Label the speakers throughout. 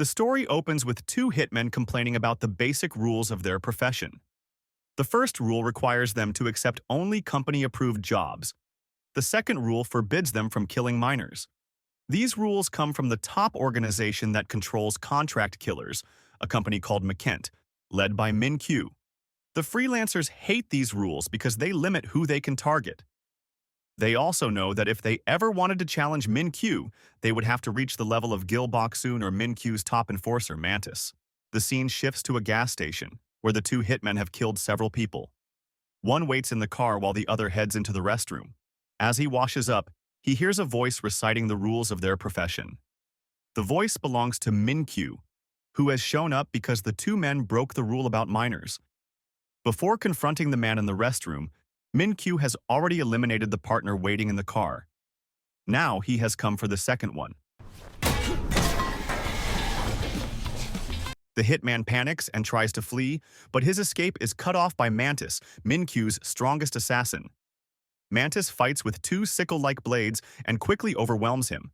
Speaker 1: The story opens with two hitmen complaining about the basic rules of their profession. The first rule requires them to accept only company-approved jobs. The second rule forbids them from killing minors. These rules come from the top organization that controls contract killers, a company called Mckent, led by Mckent. The freelancers hate these rules because they limit who they can target. They also know that if they ever wanted to challenge Mckent, they would have to reach the level of Gil Boksoon or Mckent's top enforcer, Mantis. The scene shifts to a gas station, where the two hitmen have killed several people. One waits in the car while the other heads into the restroom. As he washes up, he hears a voice reciting the rules of their profession. The voice belongs to Mckent, who has shown up because the two men broke the rule about minors. Before confronting the man in the restroom, Mckent has already eliminated the partner waiting in the car. Now he has come for the second one. The hitman panics and tries to flee, but his escape is cut off by Mantis, Mckent's strongest assassin. Mantis fights with two sickle-like blades and quickly overwhelms him.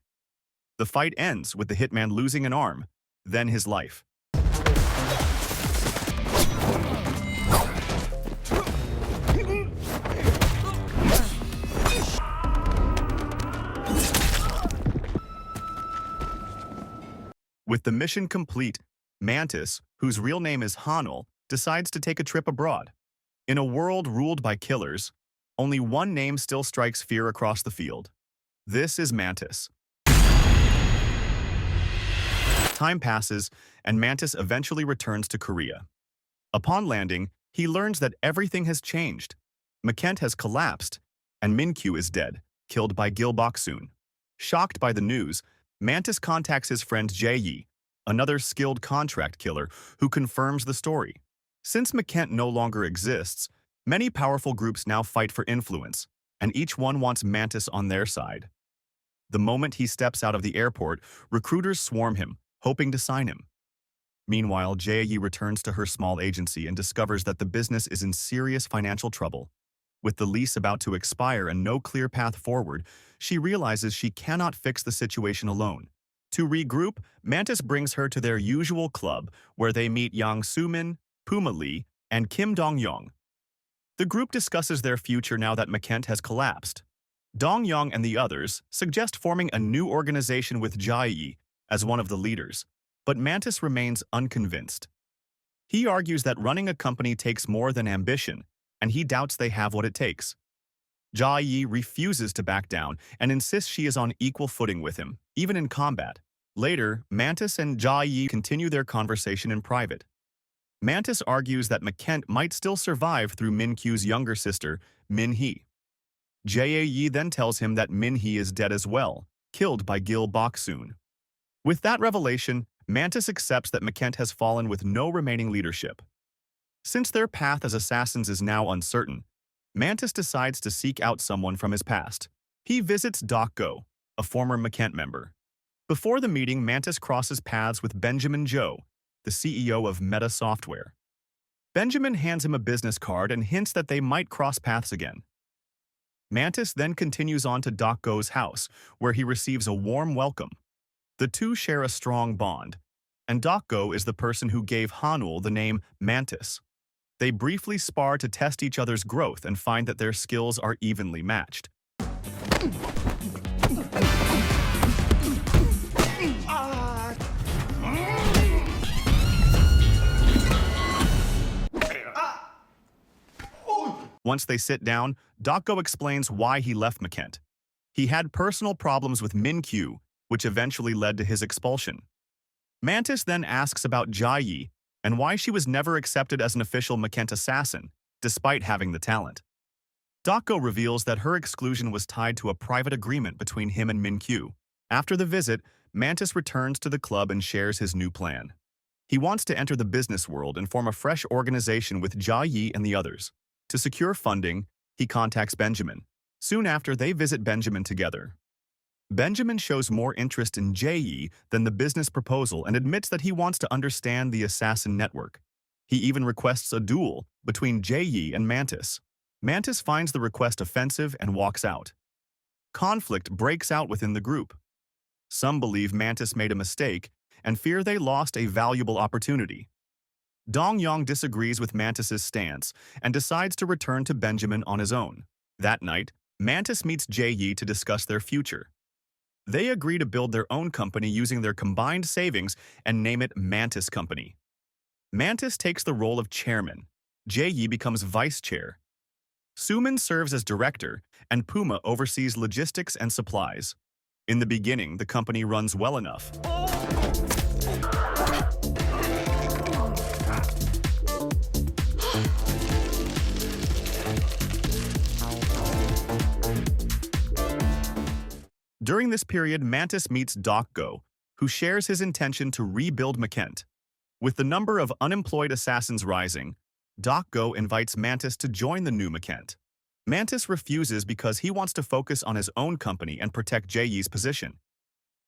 Speaker 1: The fight ends with the hitman losing an arm, then his life. With the mission complete, Mantis, whose real name is Hanul, decides to take a trip abroad. In a world ruled by killers, only one name still strikes fear across the field. This is Mantis. Time passes, and Mantis eventually returns to Korea. Upon landing, he learns that everything has changed. Mckent has collapsed, and Mckent is dead, killed by Gil Boksoon. Shocked by the news, Mantis contacts his friend Jae-yi, another skilled contract killer, who confirms the story. Since Mckent no longer exists, many powerful groups now fight for influence, and each one wants Mantis on their side. The moment he steps out of the airport, recruiters swarm him, hoping to sign him. Meanwhile, Jae-yi returns to her small agency and discovers that the business is in serious financial trouble. With the lease about to expire and no clear path forward, she realizes she cannot fix the situation alone. To regroup, Mantis brings her to their usual club, where they meet Yang Soo-min, Puma Lee, and Kim Dong-young. The group discusses their future now that Mckent has collapsed. Dong-young and the others suggest forming a new organization with Jae-yi as one of the leaders, but Mantis remains unconvinced. He argues that running a company takes more than ambition, and he doubts they have what it takes. Jae-yi refuses to back down and insists she is on equal footing with him, even in combat. Later, Mantis and Jae-yi continue their conversation in private. Mantis argues that Mckent might still survive through Min-kyu's younger sister, Min-hee. Jae-yi then tells him that Min-hee is dead as well, killed by Gil Boksoon. With that revelation, Mantis accepts that Mckent has fallen with no remaining leadership. Since their path as assassins is now uncertain, Mantis decides to seek out someone from his past. He visits Go, a former Mckent member. Before the meeting, Mantis crosses paths with Benjamin Joe, the CEO of Meta Software. Benjamin hands him a business card and hints that they might cross paths again. Mantis then continues on to Go's house, where he receives a warm welcome. The two share a strong bond, and Go is the person who gave Hanul the name Mantis. They briefly spar to test each other's growth and find that their skills are evenly matched. Once they sit down, Go explains why he left Mckent. He had personal problems with Min-kyu, which eventually led to his expulsion. Mantis then asks about Jae-yi and why she was never accepted as an official Mckent assassin, despite having the talent. Go reveals that her exclusion was tied to a private agreement between him and Min-kyu. After the visit, Mantis returns to the club and shares his new plan. He wants to enter the business world and form a fresh organization with Jae-yi and the others. To secure funding, he contacts Benjamin. Soon after, they visit Benjamin together. Benjamin shows more interest in Jae-yi than the business proposal and admits that he wants to understand the assassin network. He even requests a duel between Jae-yi and Mantis. Mantis finds the request offensive and walks out. Conflict breaks out within the group. Some believe Mantis made a mistake, and fear they lost a valuable opportunity. Dong-yong disagrees with Mantis's stance and decides to return to Benjamin on his own. That night, Mantis meets Jae-yi to discuss their future. They agree to build their own company using their combined savings and name it Mantis Company. Mantis takes the role of chairman. Jae-yi becomes vice chair. Sumin serves as director, and Puma oversees logistics and supplies. In the beginning, the company runs well enough. During this period, Mantis meets Go, who shares his intention to rebuild Mckent. With the number of unemployed assassins rising, Go invites Mantis to join the new Mckent. Mantis refuses because he wants to focus on his own company and protect Jae-yi's position.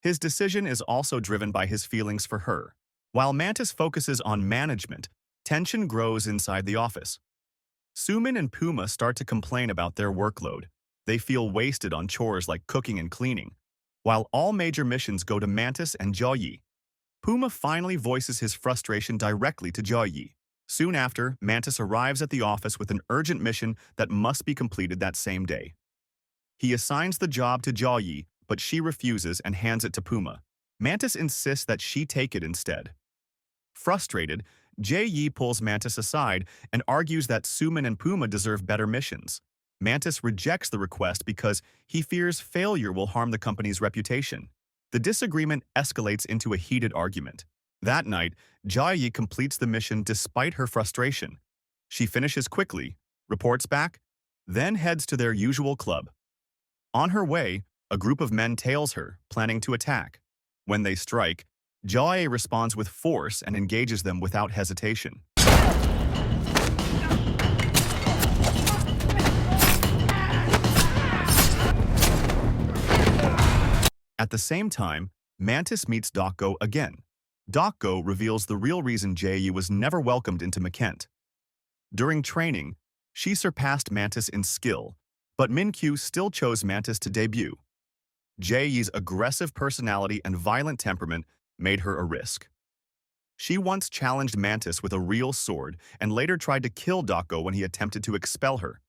Speaker 1: His decision is also driven by his feelings for her. While Mantis focuses on management, tension grows inside the office. Sumin and Puma start to complain about their workload. They feel wasted on chores like cooking and cleaning, while all major missions go to Mantis and Jae-yi. Puma finally voices his frustration directly to Jae-yi. Soon after, Mantis arrives at the office with an urgent mission that must be completed that same day. He assigns the job to Jae-yi, but she refuses and hands it to Puma. Mantis insists that she take it instead. Frustrated, Jae-yi pulls Mantis aside and argues that Sumin and Puma deserve better missions. Mantis rejects the request because he fears failure will harm the company's reputation. The disagreement escalates into a heated argument. That night, Jae-yi completes the mission despite her frustration. She finishes quickly, reports back, then heads to their usual club. On her way, a group of men tails her, planning to attack. When they strike, Jae-yi responds with force and engages them without hesitation. At the same time, Mantis meets Go again. Go reveals the real reason Jae-yi was never welcomed into Mckent. During training, she surpassed Mantis in skill, but Mckent still chose Mantis to debut. Jae-yi's aggressive personality and violent temperament made her a risk. She once challenged Mantis with a real sword and later tried to kill Go when he attempted to expel her.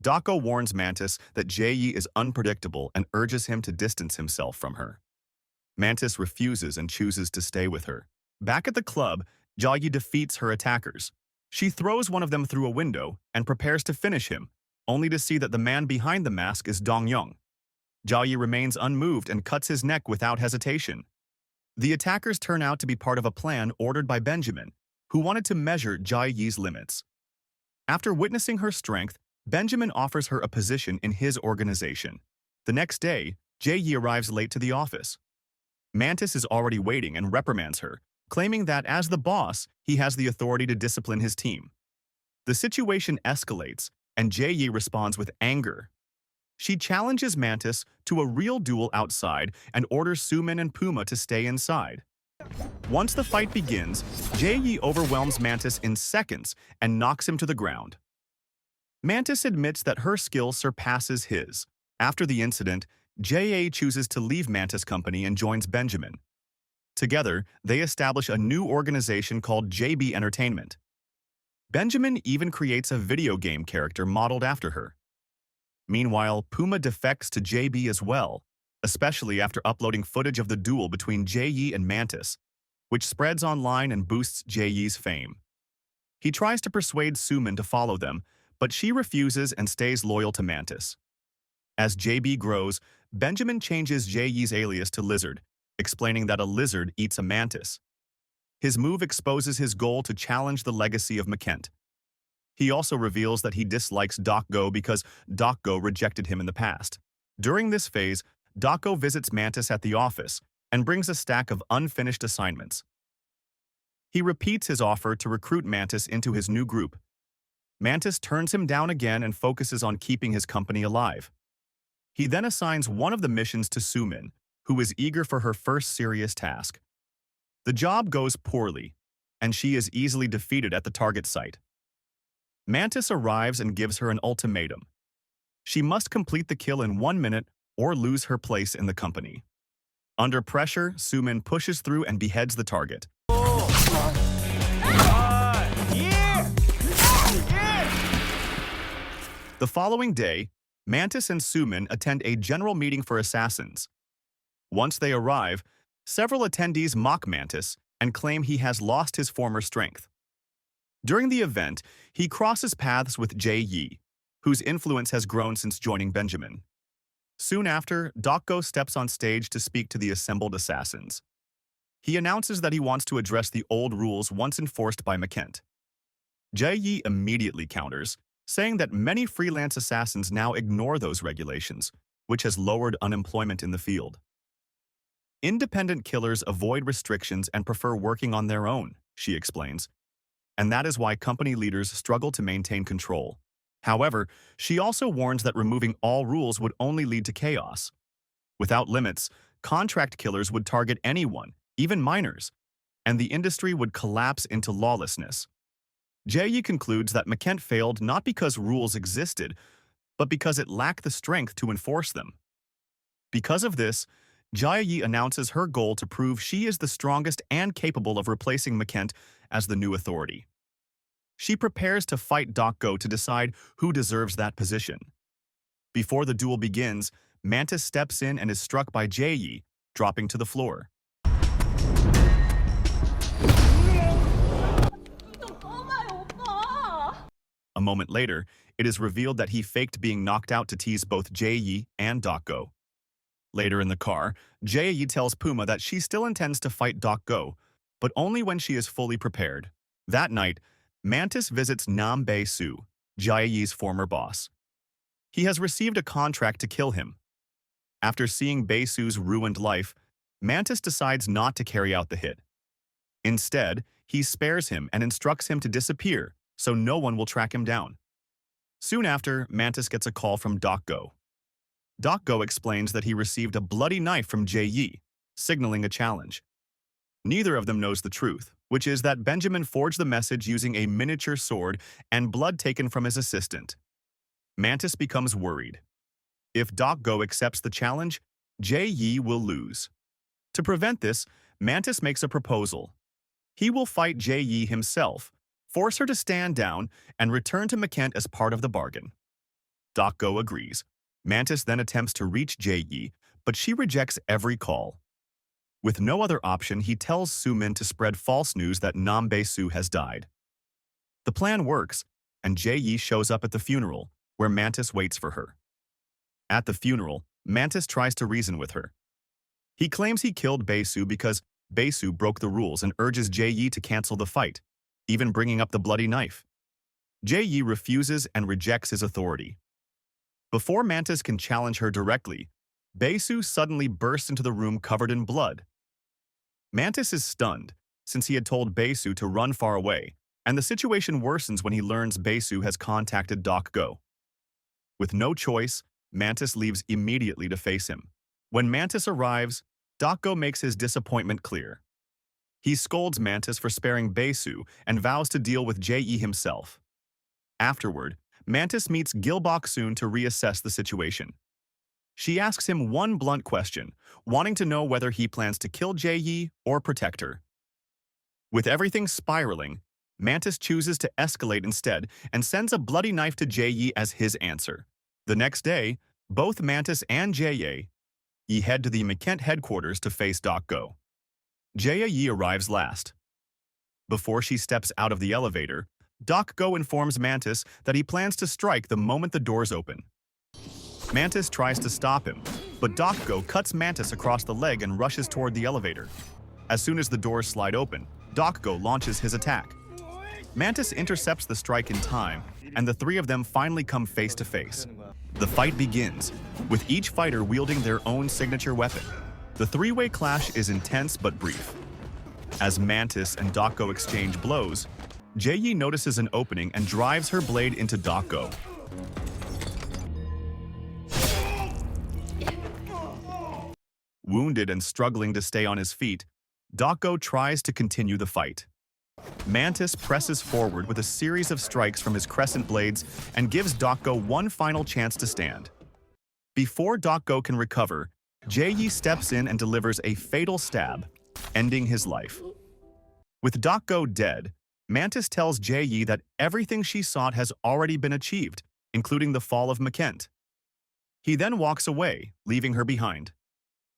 Speaker 1: Go warns Mantis that Jae-yi is unpredictable and urges him to distance himself from her. Mantis refuses and chooses to stay with her. Back at the club, Jae-yi defeats her attackers. She throws one of them through a window and prepares to finish him, only to see that the man behind the mask is Dong-yong. Jae-yi remains unmoved and cuts his neck without hesitation. The attackers turn out to be part of a plan ordered by Benjamin, who wanted to measure Jae-yi's limits. After witnessing her strength, Benjamin offers her a position in his organization. The next day, Jae-yi arrives late to the office. Mantis is already waiting and reprimands her, claiming that as the boss, he has the authority to discipline his team. The situation escalates, and Jae-yi responds with anger. She challenges Mantis to a real duel outside and orders Sumin and Puma to stay inside. Once the fight begins, Jae-yi overwhelms Mantis in seconds and knocks him to the ground. Mantis admits that her skill surpasses his. After the incident, Jae-yi chooses to leave Mantis Company and joins Benjamin. Together, they establish a new organization called JB Entertainment. Benjamin even creates a video game character modeled after her. Meanwhile, Puma defects to JB as well, especially after uploading footage of the duel between Jae-yi and Mantis, which spreads online and boosts Jae-yi's fame. He tries to persuade Sumin to follow them, but she refuses and stays loyal to Mantis. As JB grows, Benjamin changes Jae-yi's alias to Lizard, explaining that a lizard eats a mantis. His move exposes his goal to challenge the legacy of Mckent. He also reveals that he dislikes Go because Go rejected him in the past. During this phase, Go visits Mantis at the office and brings a stack of unfinished assignments. He repeats his offer to recruit Mantis into his new group. Mantis turns him down again and focuses on keeping his company alive. He then assigns one of the missions to Sumin, who is eager for her first serious task. The job goes poorly, and she is easily defeated at the target site. Mantis arrives and gives her an ultimatum. She must complete the kill in 1 minute or lose her place in the company. Under pressure, Sumin pushes through and beheads the target. The following day, Mantis and Sumin attend a general meeting for assassins. Once they arrive, several attendees mock Mantis and claim he has lost his former strength. During the event, he crosses paths with Jae-yi, whose influence has grown since joining Benjamin. Soon after, Go steps on stage to speak to the assembled assassins. He announces that he wants to address the old rules once enforced by Mckent. Jae-yi immediately counters, saying that many freelance assassins now ignore those regulations, which has lowered unemployment in the field. Independent killers avoid restrictions and prefer working on their own, she explains, and that is why company leaders struggle to maintain control. However, she also warns that removing all rules would only lead to chaos. Without limits, contract killers would target anyone, even minors, and the industry would collapse into lawlessness. Jae-yi concludes that Mckent failed not because rules existed, but because it lacked the strength to enforce them. Because of this, Jae-yi announces her goal to prove she is the strongest and capable of replacing Mckent as the new authority. She prepares to fight Go to decide who deserves that position. Before the duel begins, Mantis steps in and is struck by Jae-yi, dropping to the floor. A moment later, it is revealed that he faked being knocked out to tease both Jae-yi and Go. Later in the car, Jae-yi tells Puma that she still intends to fight Go, but only when she is fully prepared. That night, Mantis visits Nam Bae-soo, Jae-yi's former boss. He has received a contract to kill him. After seeing Bae-soo's ruined life, Mantis decides not to carry out the hit. Instead, he spares him and instructs him to disappear so no one will track him down. Soon after, Mantis gets a call from Go. Go explains that he received a bloody knife from Jae-yi, signaling a challenge. Neither of them knows the truth, which is that Benjamin forged the message using a miniature sword and blood taken from his assistant. Mantis becomes worried. If Go accepts the challenge, Jae-yi will lose. To prevent this, Mantis makes a proposal. He will fight Jae-yi himself, force her to stand down, and return to Mckent as part of the bargain. Go agrees. Mantis then attempts to reach Jae-yi, but she rejects every call. With no other option, he tells Sumin to spread false news that Nam Bae-soo has died. The plan works, and Jae-yi shows up at the funeral, where Mantis waits for her. At the funeral, Mantis tries to reason with her. He claims he killed Bae-soo because Bae-soo broke the rules and urges Jae-yi to cancel the fight, even bringing up the bloody knife. Jae-yi refuses and rejects his authority. Before Mantis can challenge her directly, Bae-soo suddenly bursts into the room covered in blood. Mantis is stunned, since he had told Bae-soo to run far away, and the situation worsens when he learns Bae-soo has contacted Go. With no choice, Mantis leaves immediately to face him. When Mantis arrives, Go makes his disappointment clear. He scolds Mantis for sparing Bae-soo and vows to deal with Jae-yi himself. Afterward, Mantis meets Gilbok-soon to reassess the situation. She asks him one blunt question, wanting to know whether he plans to kill Jae-yi or protect her. With everything spiraling, Mantis chooses to escalate instead and sends a bloody knife to Jae-yi as his answer. The next day, both Mantis and Jae-yi head to the Mckent headquarters to face Go. Jae-yi arrives last. Before she steps out of the elevator, Go informs Mantis that he plans to strike the moment the doors open. Mantis tries to stop him, but Go cuts Mantis across the leg and rushes toward the elevator. As soon as the doors slide open, Go launches his attack. Mantis intercepts the strike in time, and the three of them finally come face to face. The fight begins, with each fighter wielding their own signature weapon. The three-way clash is intense but brief. As Mantis and Go exchange blows, Jae-yi notices an opening and drives her blade into Go. Wounded and struggling to stay on his feet, Go tries to continue the fight. Mantis presses forward with a series of strikes from his crescent blades and gives Go one final chance to stand. Before Go can recover, Jae-yi steps in and delivers a fatal stab, ending his life. With Go dead, Mantis tells Jae-yi that everything she sought has already been achieved, including the fall of Mckent. He then walks away, leaving her behind.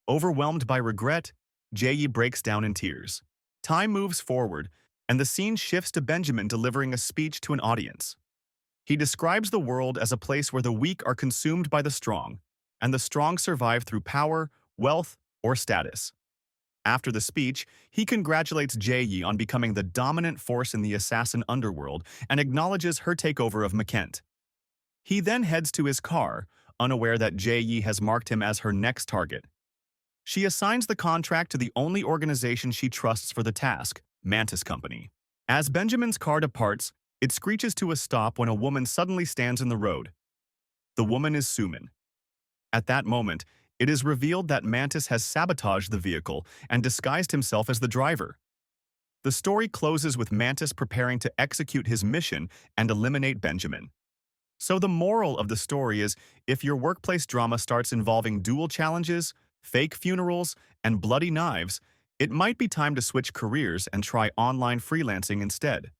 Speaker 1: Overwhelmed by regret, Jae-yi breaks down in tears. Time moves forward, and the scene shifts to Benjamin delivering a speech to an audience. He describes the world as a place where the weak are consumed by the strong, and the strong survive through power, wealth, or status. After the speech, he congratulates Jae-yi on becoming the dominant force in the assassin underworld and acknowledges her takeover of Mckent. He then heads to his car, unaware that Jae-yi has marked him as her next target. She assigns the contract to the only organization she trusts for the task, Mantis Co. As Benjamin's car departs, it screeches to a stop when a woman suddenly stands in the road. The woman is Suman. At that moment, it is revealed that Mantis has sabotaged the vehicle and disguised himself as the driver. The story closes with Mantis preparing to execute his mission and eliminate Benjamin. So the moral of the story is, if your workplace drama starts involving dual challenges, fake funerals, and bloody knives, it might be time to switch careers and try online freelancing instead.